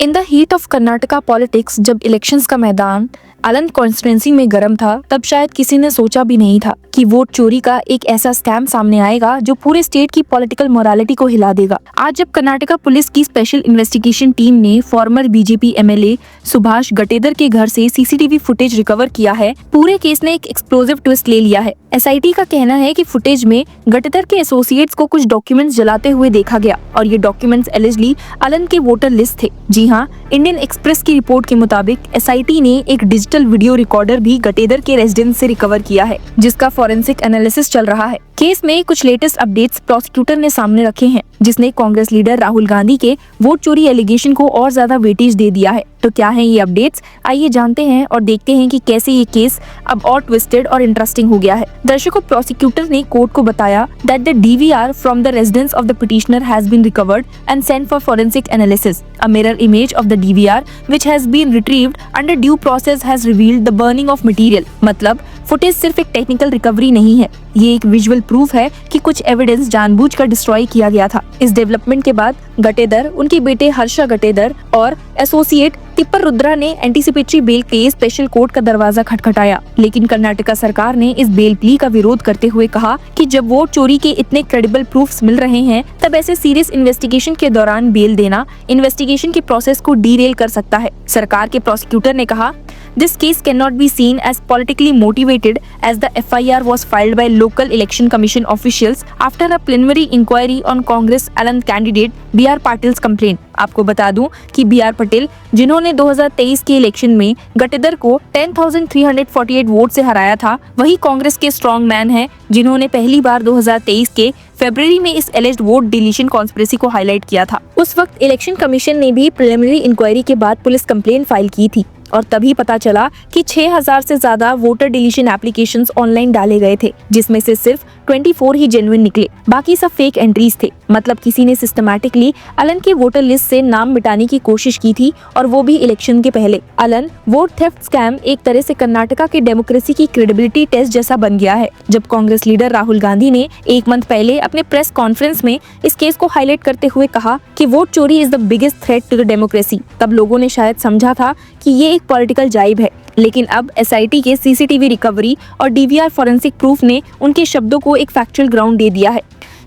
In the heat of Karnataka politics, जब elections का मैदान अलंद कॉन्स्टिट्यूएंसी में गर्म था, तब शायद किसी ने सोचा भी नहीं था कि वोट चोरी का एक ऐसा स्कैम सामने आएगा जो पूरे स्टेट की पॉलिटिकल मोरालिटी को हिला देगा। आज जब कर्नाटका पुलिस की स्पेशल इन्वेस्टिगेशन टीम ने फॉर्मर बीजेपी एमएलए सुभाष गटेदर के घर से सीसीटीवी फुटेज रिकवर किया है, पूरे केस ने एक एक्सप्लोसिव ट्विस्ट ले लिया है। एसआईटी का कहना है कि फुटेज में गटेदर के एसोसिएट्स को कुछ डॉक्यूमेंट्स जलाते हुए देखा गया और ये डॉक्यूमेंट्स एलिजली अलंद के वोटर लिस्ट थे। जी हाँ, इंडियन एक्सप्रेस की रिपोर्ट के मुताबिक एसआईटी ने एक डिजिटल वीडियो रिकॉर्डर भी गटेदर के रेजिडेंस से रिकवर किया है, जिसका फॉरेंसिक एनालिसिस चल रहा है। केस में कुछ लेटेस्ट अपडेट्स प्रोसिक्यूटर ने सामने रखे हैं, जिसने कांग्रेस लीडर राहुल गांधी के वोट चोरी एलिगेशन को और ज्यादा वेटेज दे दिया है। तो क्या है ये अपडेट्स, आइए जानते हैं और देखते हैं कि कैसे ये केस अब और ट्विस्टेड और इंटरेस्टिंग हो गया है। दर्शकों, प्रोसिक्यूटर ने कोर्ट को बताया that the DVR from the residence of the petitioner has been recovered and sent for forensic analysis. A mirror image of the DVR which has been retrieved under due process has revealed the burning of material. मतलब footage सिर्फ एक technical recovery नहीं है, ये एक visual proof है कि कुछ एविडेंस जानबूझकर डिस्ट्रॉय किया गया था। इस डेवलपमेंट के बाद गटेदर, उनके बेटे हर्षा गटेदर और एसोसिएट तिप्पर रुद्रा ने एंटीसिपेटरी बेल के लिए स्पेशल कोर्ट का दरवाजा खटखटाया, लेकिन कर्नाटका सरकार ने इस बेल प्ली का विरोध करते हुए कहा कि जब वोट चोरी के इतने क्रेडिबल प्रूफ्स मिल रहे हैं, तब ऐसे सीरियस इन्वेस्टिगेशन के दौरान बेल देना इन्वेस्टिगेशन के प्रोसेस को डीरेल कर सकता है। सरकार के प्रोसिक्यूटर ने कहा, This case cannot be seen as politically motivated as the FIR was filed by local election commission officials after a preliminary inquiry on Congress Aland candidate B.R. Patil's complaint। आपको बता दूं कि B.R. पटेल, जिन्होंने 2023 के election में गटेदर को 10,348 vote से हराया था, वही कांग्रेस के स्ट्रॉन्ग मैन हैं, जिन्होंने पहली बार 2023 के फरवरी में इस एलिज्ड वोट डिलीशन कॉन्स्पिरेसी को हाईलाइट किया था। उस वक्त इलेक्शन कमीशन ने भी प्रिलिमिनरी इंक्वायरी के बाद पुलिस कंप्लेंट फाइल की थी और तभी पता चला कि 6,000 से ज्यादा वोटर डिलीशन एप्लीकेशंस ऑनलाइन डाले गए थे, जिसमें से सिर्फ 24 ही जेन्युइन निकले, बाकी सब फेक एंट्रीज थे। मतलब किसी ने सिस्टमैटिकली अलंद के वोटर लिस्ट से नाम मिटाने की कोशिश की थी, और वो भी इलेक्शन के पहले। अलंद वोट थेफ्ट स्कैम एक तरह से कर्नाटका की डेमोक्रेसी की क्रेडिबिलिटी टेस्ट जैसा बन गया है। जब कांग्रेस लीडर राहुल गांधी ने एक मंथ पहले अपने प्रेस कॉन्फ्रेंस में इस केस को हाईलाइट करते हुए कहा कि वोट चोरी is the biggest threat to the democracy, तब लोगों ने शायद समझा था कि ये एक पॉलिटिकल जाइब है। लेकिन अब एसआईटी के सीसीटीवी रिकवरी और डीवीआर फॉरेंसिक प्रूफ ने उनके शब्दों को एक फैक्चुअल ग्राउंड दे दिया है।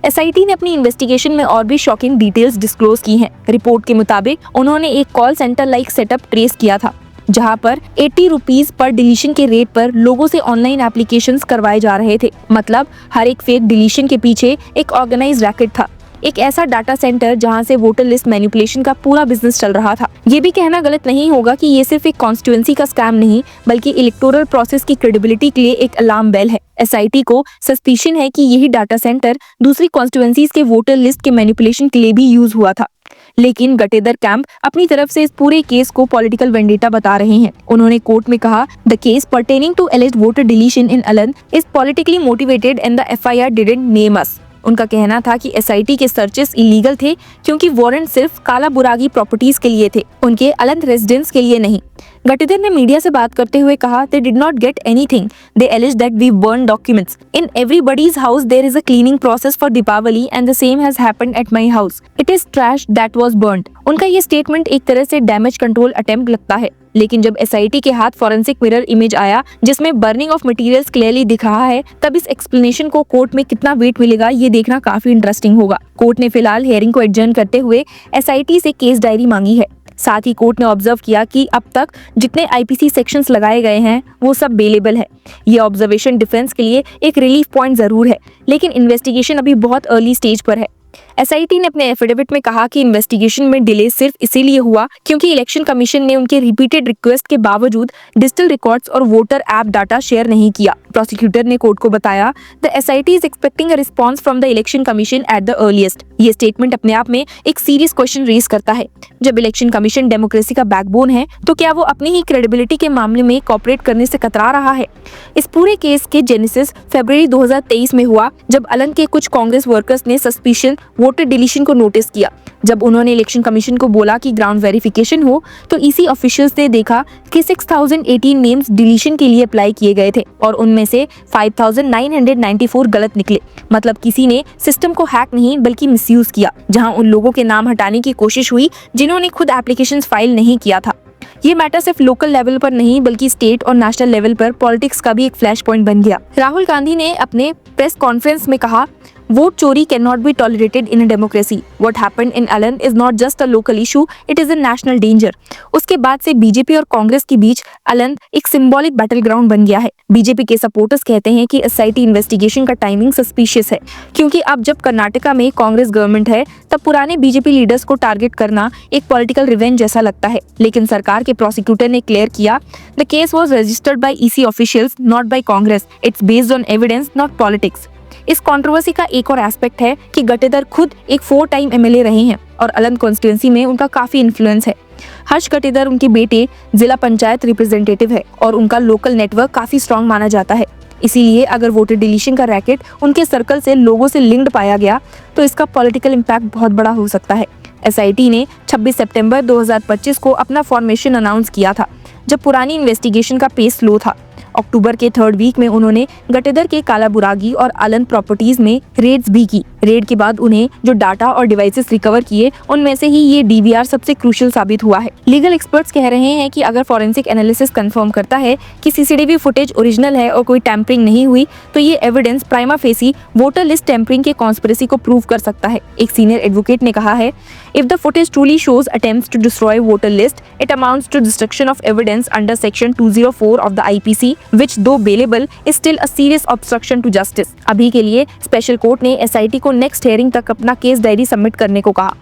एसआईटी ने अपनी इन्वेस्टिगेशन में और भी शॉकिंग डिटेल्स डिस्क्लोज की हैं। रिपोर्ट के मुताबिक उन्होंने एक call centre like setup trace किया था, जहां पर 80 रुपीज पर डिलीशन के रेट पर लोगों से ऑनलाइन एप्लीकेशंस करवाए जा रहे थे। मतलब हर एक फेक डिलीशन के पीछे एक ऑर्गेनाइज्ड रैकेट था, एक ऐसा डाटा सेंटर जहां से वोटर लिस्ट मैनिपुलेशन का पूरा बिजनेस चल रहा था। ये भी कहना गलत नहीं होगा कि ये सिर्फ एक कॉन्स्टिट्यूएंसी का स्कैम नहीं, बल्कि इलेक्टोरल प्रोसेस की क्रेडिबिलिटी के लिए एक अलार्म बेल है। एसआईटी को सस्पिशन है कि यही डाटा सेंटर दूसरी कॉन्स्टिट्यूएंसीज के वोटर लिस्ट के मैनिपुलेशन के लिए भी यूज हुआ था। लेकिन गटेदर कैंप अपनी तरफ से इस पूरे केस को पॉलिटिकल वेंडेटा बता रहे हैं। उन्होंने कोर्ट में कहा, the case pertaining to alleged voter deletion in Aland is politically motivated and the FIR didn't name us. उनका कहना था कि एसआईटी के सर्चेस इलीगल थे क्योंकि वारंट सिर्फ काला बुरागी प्रॉपर्टीज के लिए थे, उनके अलंद रेजिडेंस के लिए नहीं। गटेदर ने मीडिया से बात करते हुए कहा, they did not get anything. They alleged that we burned documents. In everybody's house there is a cleaning process for Deepavali and the same has happened at my house. It is trash that was burnt. उनका ये statement एक तरह से damage control attempt लगता है। लेकिन जब SIT के हाथ फॉरेंसिक मिरर इमेज आया जिसमें बर्निंग ऑफ मटेरियल्स क्लियरली दिख रहा है, तब इस एक्सप्लेनेशन को कोर्ट में कितना वेट मिलेगा ये देखना काफी इंटरेस्टिंग होगा। कोर्ट ने फिलहाल हियरिंग को एडजर्न करते हुए एसआईटी से केस डायरी मांगी है। साथ ही कोर्ट ने ऑब्जर्व किया कि अब तक जितने आईपीसी सेक्शंस लगाए गए हैं वो सब बेलेबल है। ये ऑब्जर्वेशन डिफेंस के लिए एक रिलीफ पॉइंट जरूर है, लेकिन इन्वेस्टिगेशन अभी बहुत अर्ली स्टेज पर है। एसआईटी ने अपने एफिडेविट में कहा कि इन्वेस्टिगेशन में डिले सिर्फ इसीलिए हुआ क्योंकि इलेक्शन कमीशन ने उनके रिपीटेड रिक्वेस्ट के बावजूद डिजिटल रिकॉर्ड्स और वोटर ऐप डाटा शेयर नहीं किया। प्रोसिक्यूटर ने कोर्ट को बताया, the SIT is expecting a response from the election commission at the earliest. ये स्टेटमेंट अपने आप में एक सीरियस क्वेश्चन रेज करता है। जब इलेक्शन कमीशन डेमोक्रेसी का बैकबोन है, तो क्या वो अपनी ही क्रेडिबिलिटी के मामले में कॉपरेट करने से कतरा रहा है? इस पूरे केस के जेनेसिस फरवरी 2023 में हुआ, जब अलंद के कुछ कांग्रेस वर्कर्स ने सस्पिशियस वोटर डिलीशन को नोटिस किया। जब उन्होंने इलेक्शन कमीशन को बोला कि ग्राउंड वेरिफिकेशन हो, तो ईसी ऑफिशियल्स ने देखा कि 6018 नेम्स डिलीशन के लिए अप्लाई किए गए थे और उनमें से 5994 गलत निकले। मतलब किसी ने सिस्टम को हैक नहीं बल्कि मिसयूज किया, जहां उन लोगों के नाम हटाने की कोशिश हुई जिन्होंने खुद एप्लीकेशंस फाइल नहीं किया था। ये मैटर सिर्फ लोकल लेवल पर नहीं बल्कि स्टेट और नेशनल लेवल पर पॉलिटिक्स का भी एक फ्लैश पॉइंट बन गया। राहुल गांधी ने अपने प्रेस कॉन्फ्रेंस में कहा, वोट चोरी can not be tolerated in a democracy. What happened in Alan is not just a local issue, it is a national danger. उसके बाद से बीजेपी और कांग्रेस के बीच अलन एक सिंबॉलिक बैटल ग्राउंड बन गया है। बीजेपी के सपोर्टर्स कहते हैं कि एसआईटी इन्वेस्टिगेशन का टाइमिंग सस्पिशियस है, क्योंकि अब जब कर्नाटका में कांग्रेस गवर्नमेंट है तब पुराने बीजेपी लीडर्स को टारगेट करना एक पॉलिटिकल रिवेंज जैसा लगता है। लेकिन सरकार के प्रोसिक्यूटर ने क्लियर किया, the case was registered by EC officials not by Congress, it's based on evidence not politics. इस कंट्रोवर्सी का एक और एस्पेक्ट है कि गटेदर खुद एक 4 टाइम एमएलए रहे हैं और अलन कॉन्स्टिट्यूंसी में उनका काफी इन्फ्लुएंस है। हर्ष गटेदर उनके बेटे जिला पंचायत रिप्रेजेंटेटिव है और उनका लोकल नेटवर्क काफी स्ट्रांग माना जाता है। इसीलिए अगर वोटर डिलीशन का रैकेट उनके सर्कल से लोगों से लिंक्ड पाया गया तो इसका पॉलिटिकल इम्पैक्ट बहुत बड़ा हो सकता है। एसआईटी ने 26 सितंबर 2025 को अपना फॉर्मेशन अनाउंस किया था, जब पुरानी इन्वेस्टिगेशन का पेस स्लो था। अक्टूबर के 3rd वीक में उन्होंने गटेदर के कालाबुरागी और अलन प्रॉपर्टीज में रेड्स भी की। रेड के बाद उन्हें जो डाटा और डिवाइसेस रिकवर किए उनमें से ही ये डीवीआर सबसे क्रूशियल साबित हुआ है। लीगल एक्सपर्ट्स कह रहे हैं कि अगर फॉरेंसिक एनालिसिस कंफर्म करता है कि सीसीटीवी फुटेज ओरिजिनल है और कोई टैंपरिंग नहीं हुई, तो ये evidence prima facie voter list tampering के कॉन्स्पिरेसी को प्रूव कर सकता है। एक सीनियर एडवोकेट ने कहा है, if the footage truly shows attempts to destroy voter list, it amounts to destruction of evidence under section 204 of the IPC, which though bailable is still a serious obstruction to justice। अभी के लिए special court ने SIT को next hearing तक अपना case diary submit करने को कहा।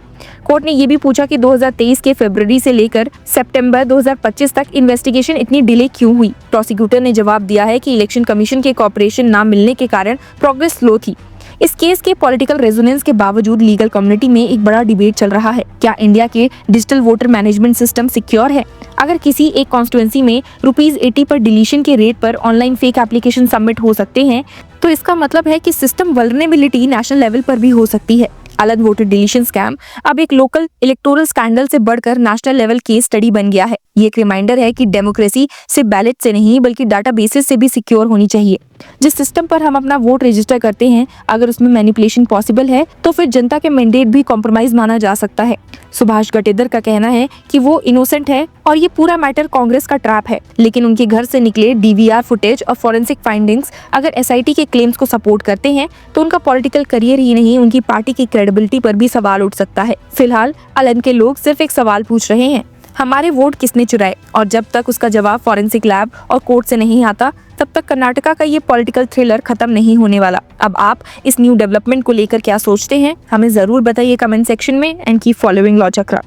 कोर्ट ने ये भी पूछा कि 2023 के फरवरी से लेकर सितंबर 2025 तक इन्वेस्टिगेशन इतनी डिले क्यों हुई। प्रोसिक्यूटर ने जवाब दिया है कि इलेक्शन कमीशन के कोऑपरेशन ना मिलने के कारण प्रोग्रेस स्लो थी। इस केस के पॉलिटिकल रेजोनेंस के बावजूद लीगल कम्युनिटी में एक बड़ा डिबेट चल रहा है, क्या इंडिया के digital voter management system secure है? अगर किसी एक कॉन्स्टिट्यूएंसी में ₹80 पर डिलीशन के रेट पर ऑनलाइन फेक एप्लीकेशन सबमिट हो सकते हैं, तो इसका मतलब है कि सिस्टम वल्नरेबिलिटी नेशनल लेवल पर भी हो सकती है। अलन वोटर डिलीशन स्कैम अब एक लोकल इलेक्टोरल स्कैंडल से बढ़कर नेशनल लेवल केस स्टडी बन गया है। ये एक रिमाइंडर है कि डेमोक्रेसी सिर्फ बैलेट से नहीं बल्कि डाटाबेसेस से भी सिक्योर होनी चाहिए। जिस सिस्टम पर हम अपना वोट रजिस्टर करते हैं, अगर उसमें मैनिपुलेशन पॉसिबल है तो फिर जनता के मैंडेट भी कॉम्प्रोमाइज माना जा सकता है। सुभाष गटेदर का कहना है कि वो इनोसेंट है और ये पूरा मैटर कांग्रेस का ट्रैप है, लेकिन उनके घर से निकले डीवीआर फुटेज और फॉरेंसिक फाइंडिंग्स अगर एसआईटी के क्लेम्स को सपोर्ट करते हैं तो उनका पॉलिटिकल करियर ही नहीं, उनकी पार्टी की क्रेडिबिलिटी पर भी सवाल उठ सकता है। फिलहाल अलन के लोग सिर्फ एक सवाल पूछ रहे हैं, हमारे वोट किसने चुराए? और जब तक उसका जवाब फॉरेंसिक लैब और कोर्ट से नहीं आता, तब तक कर्नाटका का ये पॉलिटिकल थ्रिलर खत्म नहीं होने वाला। अब आप इस न्यू डेवलपमेंट को लेकर क्या सोचते हैं? हमें जरूर बताइए कमेंट सेक्शन में and keep following law chakra.